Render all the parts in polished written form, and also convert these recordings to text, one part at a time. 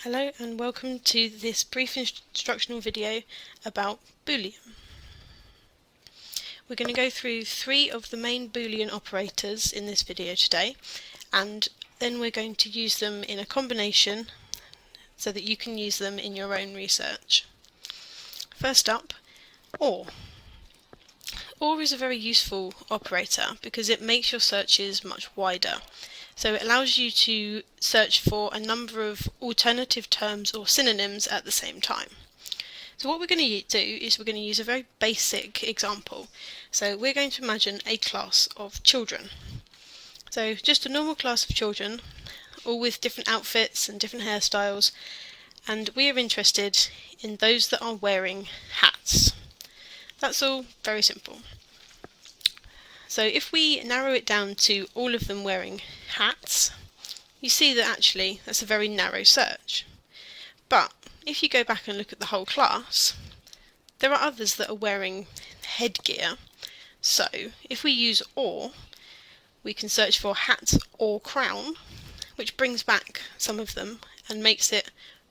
Hello and welcome to this brief instructional video about Boolean. We're going to go through three of the main Boolean operators in this video today, and then we're going to use them in a combination so that you can use them in your own research. First up, OR. OR is a very useful operator because it makes your searches much wider. So it allows you to search for a number of alternative terms or synonyms at the same time. So what we're going to do is we're going to use a very basic example. So we're going to imagine a class of children. So just a normal class of children, all with different outfits and different hairstyles, and we are interested in those that are wearing hats. That's all very simple. So if we narrow it down to all of them wearing hats, you see that actually that's a very narrow search. But if you go back and look at the whole class, there are others that are wearing headgear. So if we use OR, we can search for hat or crown, which brings back some of them and makes it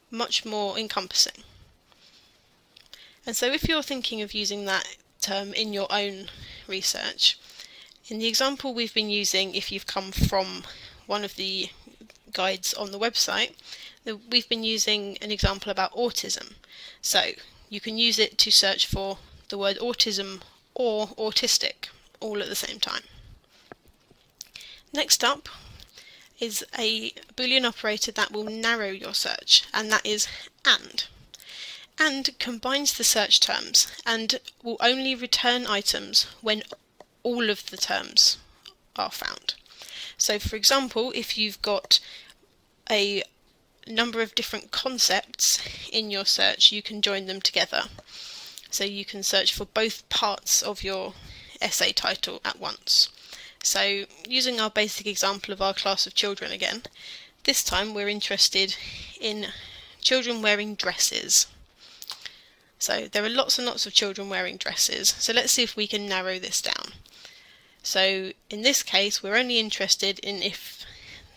much more encompassing. And so if you're thinking of using that term in your own research, in the example we've been using, if you've come from one of the guides on the website, we've been using an example about autism. So you can use it to search for the word autism or autistic, all at the same time. Next up is a Boolean operator that will narrow your search, and that is AND. AND combines the search terms and will only return items when all of the terms are found. So for example, if you've got a number of different concepts in your search, you can join them together. So you can search for both parts of your essay title at once. So using our basic example of our class of children again, this time we're interested in children wearing dresses. So there are lots and lots of children wearing dresses, so let's see if we can narrow this down. So in this case we're only interested in if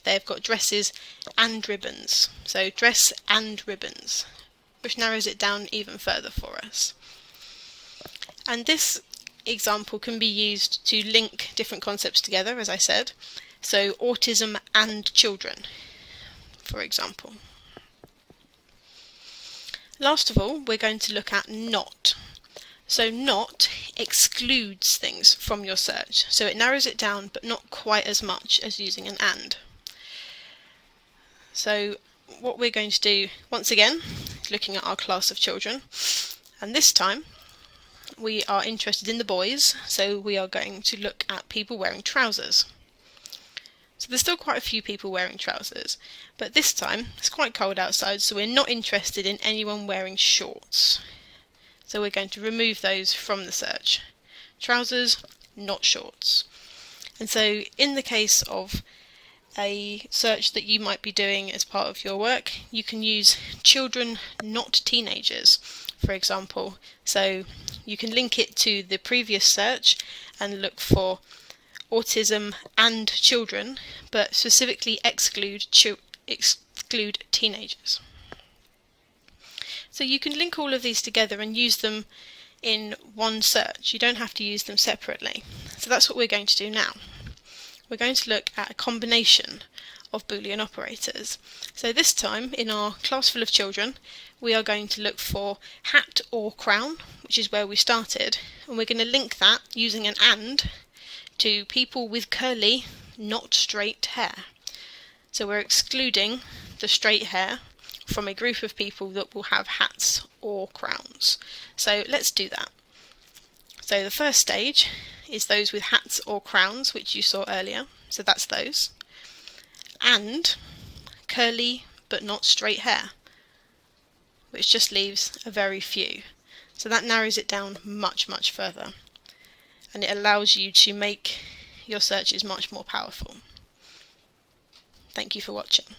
they've got dresses and ribbons. So dress and ribbons, which narrows it down even further for us. And this example can be used to link different concepts together, as I said. So autism and children, for example. Last of all, we're going to look at NOT. So NOT excludes things from your search, so it narrows it down but not quite as much as using an AND. So what we're going to do once again is looking at our class of children, and this time we are interested in the boys, so we are going to look at people wearing trousers. So there's still quite a few people wearing trousers, but this time it's quite cold outside, so we're not interested in anyone wearing shorts. So we're going to remove those from the search. Trousers, not shorts. And so in the case of a search that you might be doing as part of your work, you can use children, not teenagers, for example. So you can link it to the previous search and look for autism and children, but specifically exclude teenagers. So you can link all of these together and use them in one search. You don't have to use them separately. So that's what we're going to do now. We're going to look at a combination of Boolean operators. So this time, in our class full of children, we are going to look for hat or crown, which is where we started, and we're going to link that using an AND to people with curly, not straight hair. So we're excluding the straight hair from a group of people that will have hats or crowns. So let's do that. So the first stage is those with hats or crowns, which you saw earlier, so that's those, and curly but not straight hair, which just leaves a very few. So that narrows it down much further, and it allows you to make your searches much more powerful. Thank you for watching.